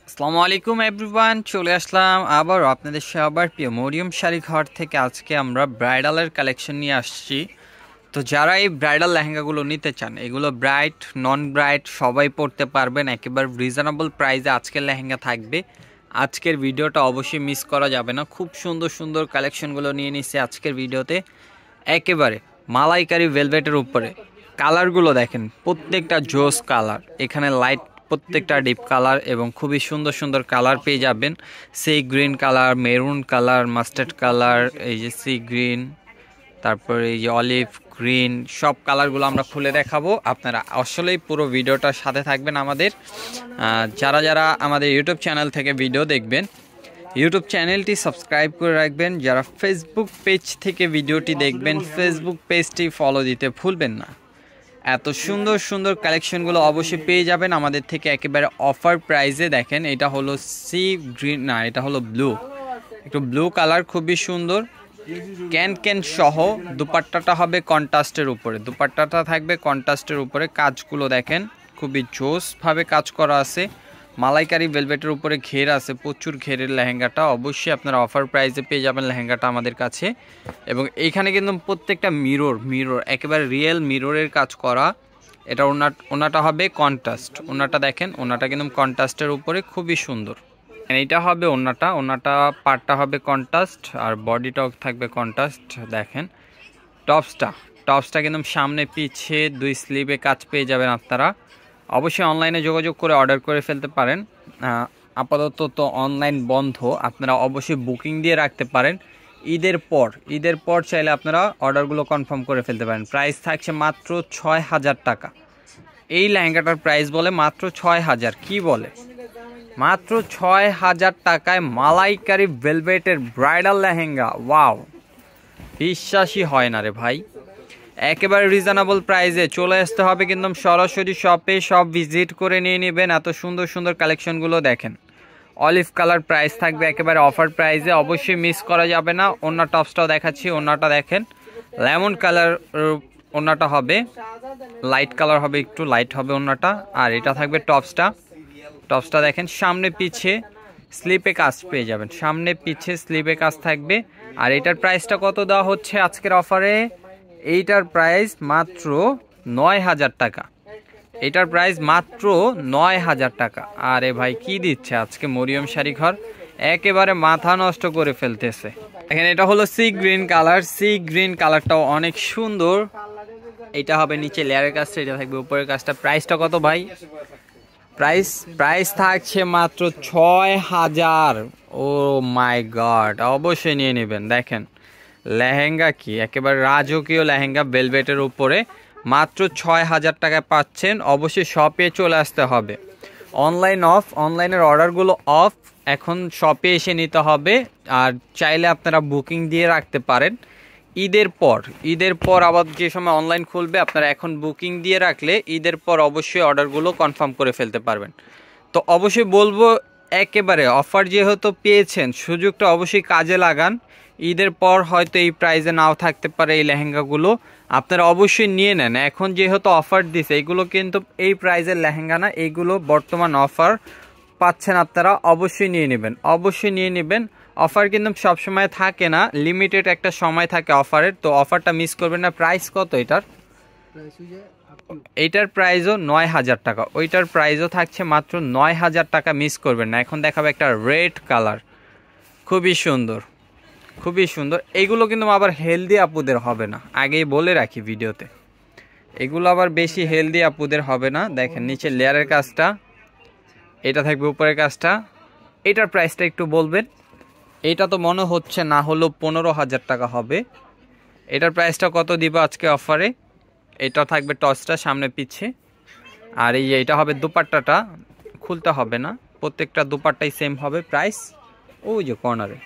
আসসালামু আলাইকুম এভরিওয়ান, চলে আসলাম আবার আপনাদের সবার প্রিয় মরিয়ম শাড়ি ঘর থেকে। আজকে আমরা ব্রাইডালের কালেকশন নিয়ে আসছি। তো যারা এই ব্রাইডাল লেহেঙ্গাগুলো নিতে চান, এগুলো ব্রাইড নন ব্রাইড সবাই পরতে পারবেন, একেবারে রিজনেবল প্রাইসে আজকের লেহেঙ্গা থাকবে। আজকের ভিডিওটা অবশ্যই মিস করা যাবে না। খুব সুন্দর সুন্দর কালেকশনগুলো নিয়ে নিচ্ছে আজকের ভিডিওতে, একেবারে মালাইকারি ভেলভেটের উপরে। কালারগুলো দেখেন, প্রত্যেকটা জোস কালার, এখানে লাইট প্রত্যেকটা ডিপ কালার এবং খুবই সুন্দর সুন্দর কালার পেয়ে যাবেন। Sea green colour, maroon colour, mustard colour, এই যে সি গ্রিন, তারপরে এই যে অলিভ গ্রিন, সব কালারগুলো আমরা খুলে দেখাবো। আপনারা আসলেই পুরো ভিডিওটার সাথে থাকবেন আমাদের। যারা যারা আমাদের ইউটিউব চ্যানেল থেকে ভিডিও দেখবেন, ইউটিউব চ্যানেলটি সাবস্ক্রাইব করে রাখবেন। যারা ফেসবুক পেজ থেকে ভিডিওটি দেখবেন, ফেসবুক পেজটি ফলো দিতে ভুলবেন না। এত সুন্দর সুন্দর কালেকশনগুলো অবশ্যই পেয়ে যাবেন আমাদের থেকে একেবারে অফার প্রাইসে। দেখেন, এটা হলো সি গ্রিন, না এটা হলো ব্লু, একটু ব্লু কালার, খুবই সুন্দর। ক্যান ক্যান সহ দুপাট্টাটা হবে কন্ট্রাস্টের উপরে, দুপাট্টাটা থাকবে কন্ট্রাস্টের উপরে। কাজগুলো দেখেন, খুবই জোসভাবে কাজ করা আছে। মালাইকারি ভেলভেটের উপরে ঘের আছে, প্রচুর ঘেরের লেহেঙ্গাটা। অবশ্যই আপনারা অফার প্রাইসে পেয়ে যাবেন লেহেঙ্গাটা আমাদের কাছে। এবং এইখানে কিন্তু প্রত্যেকটা মিরর একেবারে রিয়েল মিররের কাজ করা। এটা ওনাটা হবে কন্ট্রাস্ট, ওনাটা দেখেন, ওনাটা কিন্তু কন্ট্রাস্টের উপরে, খুবই সুন্দর। এইটা হবে ওনাটা পার্টটা হবে কন্ট্রাস্ট, আর বডিটাও থাকবে কন্ট্রাস্ট। দেখেন টপসটা কিন্তু সামনে পিছে দুই স্লিভে কাজ পেয়ে যাবেন আপনারা। অবশ্যই অনলাইনে যোগাযোগ করে অর্ডার করে ফেলতে পারেন। আপাতত তো অনলাইন বন্ধ, আপনারা অবশ্যই বুকিং দিয়ে রাখতে পারেন। ঈদের পর চাইলে আপনারা অর্ডারগুলো কনফার্ম করে ফেলতে পারেন। প্রাইস থাকছে মাত্র ৬,০০০ টাকা। এই লেহেঙ্গাটার প্রাইস বলে মাত্র ৬,০০০। কি বলে? মাত্র ৬,০০০ টাকায় মালাইকারি ভেলভেটের ব্রাইডাল লেহেঙ্গা। ওয়াও, বিশ্বাসই হয় না রে ভাই। একেবারে রিজনেবল প্রাইসে চলে আসতে হবে, কিন্তু সরাসরি শপে সব ভিজিট করে নিয়ে নেবেন। এত সুন্দর সুন্দর কালেকশনগুলো দেখেন। অলিভ কালার প্রাইস থাকবে একেবারে অফার প্রাইসে, অবশ্যই মিস করা যাবে না। ওনার টপসটাও দেখাচ্ছি, ওনাটা দেখেন লেমন কালার, ওনাটা হবে লাইট কালার, হবে একটু লাইট হবে ওনাটা। আর এটা থাকবে টপসটা দেখেন, সামনে পিছে স্লিপে কাজ পেয়ে যাবেন, সামনে পিছে স্লিপে কাজ থাকবে। আর এটার প্রাইসটা কত দেওয়া হচ্ছে আজকের অফারে? এইটার প্রাইস মাত্র ৯,০০০ টাকা। এটার প্রাইস মাত্র ৯,০০০ টাকা। আরে ভাই, কি দিচ্ছে আজকে মরিয়ম শাড়ি ঘর, একেবারে মাথা নষ্ট করে ফেলতেছে। এখানে এটা হলো সি গ্রিন কালারটাও অনেক সুন্দর। এটা হবে নিচে লেয়ারের কাজটা, এটা থাকবে উপরের কাজটা। প্রাইসটা কত ভাই? প্রাইস থাকছে মাত্র ৬,০০০। ও মাই গড, অবশ্যই নিয়ে নেবেন। দেখেন লেহেঙ্গা কি, একেবারে রাজকীয় লেহেঙ্গা ভেলভেটের উপরে মাত্র ৬,০০০ টাকায় পাচ্ছেন। অবশ্যই শপে চলে আসতে হবে। অনলাইনের অর্ডারগুলো অফ, এখন শপে এসে নিতে হবে। আর চাইলে আপনারা বুকিং দিয়ে রাখতে পারেন। ঈদের পর আবার যে সময় অনলাইন খুলবে, আপনারা এখন বুকিং দিয়ে রাখলে ঈদের পর অবশ্যই অর্ডারগুলো কনফার্ম করে ফেলতে পারবেন। তো অবশ্যই বলবো, একেবারে অফার যেহেতু পেয়েছেন, সুযোগটা অবশ্যই কাজে লাগান। ঈদের পর হয়তো এই প্রাইসে নাও থাকতে পারে এই লেহেঙ্গাগুলো, আপনারা অবশ্যই নিয়ে নেন। এখন যেহেতু অফার দিছে, এগুলো কিন্তু এই প্রাইসের লেহেঙ্গা না, এইগুলো বর্তমান অফার পাচ্ছেন আপনারা, অবশ্যই নিয়ে নেবেন। অফার কিন্তু সবসময় থাকে না, লিমিটেড একটা সময় থাকে অফারের, তো অফারটা মিস করবেন না। প্রাইস কত এইটার প্রাইসও ৯,০০০ টাকা, ওইটার প্রাইসও থাকছে মাত্র ৯,০০০ টাকা, মিস করবেন না। এখন দেখাবো একটা রেড কালার, খুবই সুন্দর। এইগুলো কিন্তু আবার হেলদি আপুদের হবে না, আগেই বলে রাখি ভিডিওতে, এগুলো আবার বেশি হেলদি আপুদের হবে না। দেখেন নিচে লেয়ারের কাজটা, এটা থাকবে উপরের কাজটা। এটার প্রাইসটা একটু বলবেন? এটা তো মনে হচ্ছে না হলেও ১৫,০০০ টাকা হবে। এটার প্রাইসটা কত দিব আজকে অফারে? এটা থাকবে টসটা সামনে পিছে। আর এই যে এটা হবে দুপাট্টাটা, খুলতে হবে না, প্রত্যেকটা দুপাট্টাই সেম হবে প্রাইস। ওই যে কর্নারে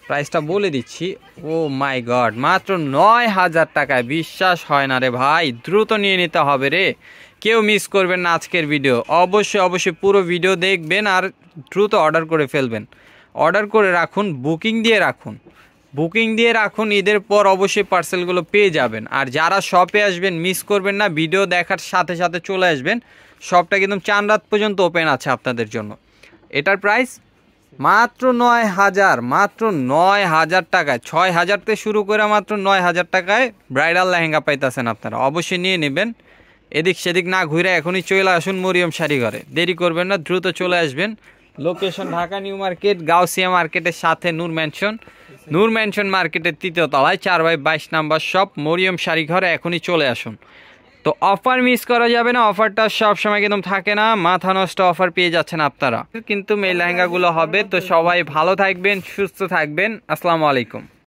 প্রাইসটা বলে দিচ্ছি। ও মাই গড, মাত্র ৯,০০০ টাকায়। বিশ্বাস হয় না রে ভাই, দ্রুত নিয়ে নিতে হবে রে, কেউ মিস করবেন না আজকের ভিডিও। অবশ্যই পুরো ভিডিও দেখবেন আর দ্রুত অর্ডার করে ফেলবেন। অর্ডার করে রাখুন, বুকিং দিয়ে রাখুন। ঈদের পর অবশ্যই পার্সেলগুলো পেয়ে যাবেন। আর যারা শপে আসবেন, মিস করবেন না, ভিডিও দেখার সাথে সাথে চলে আসবেন। শপটা কিন্তু চাঁদ রাত পর্যন্ত ওপেন আছে আপনাদের জন্য। এটার প্রাইস মাত্র ৯,০০০, মাত্র ৯,০০০ টাকায়। ৬,০০০ থেকে শুরু করে মাত্র ৯,০০০ টাকায় ব্রাইডাল লেহেঙ্গা পাইতেছেন আপনারা। অবশ্যই নিয়ে নেবেন, এদিক সেদিক না ঘুরে এখনই চলে আসুন মরিয়ম শাড়ি ঘরে। দেরি করবেন না, দ্রুত চলে আসবেন। Location Dhaka new market, Gausia মার্কেটের সাথে নূর ম্যানশন, নূর ম্যানশন মার্কেটের ৩য় তলায় 4/22 নাম্বার শপ মরিয়ম শাড়ি ঘরে। এখনই চলে আসুন। তো অফার মিস করা যাবে না, অফারটা সব সময় কিন্তু থাকে না, মাথা নষ্ট অফার পেয়ে যাচ্ছেন আপনারা। কিন্তু এই লেহেঙ্গাগুলো হবে। তো সবাই ভালো থাকবেন, সুস্থ থাকবেন। আসসালামু আলাইকুম।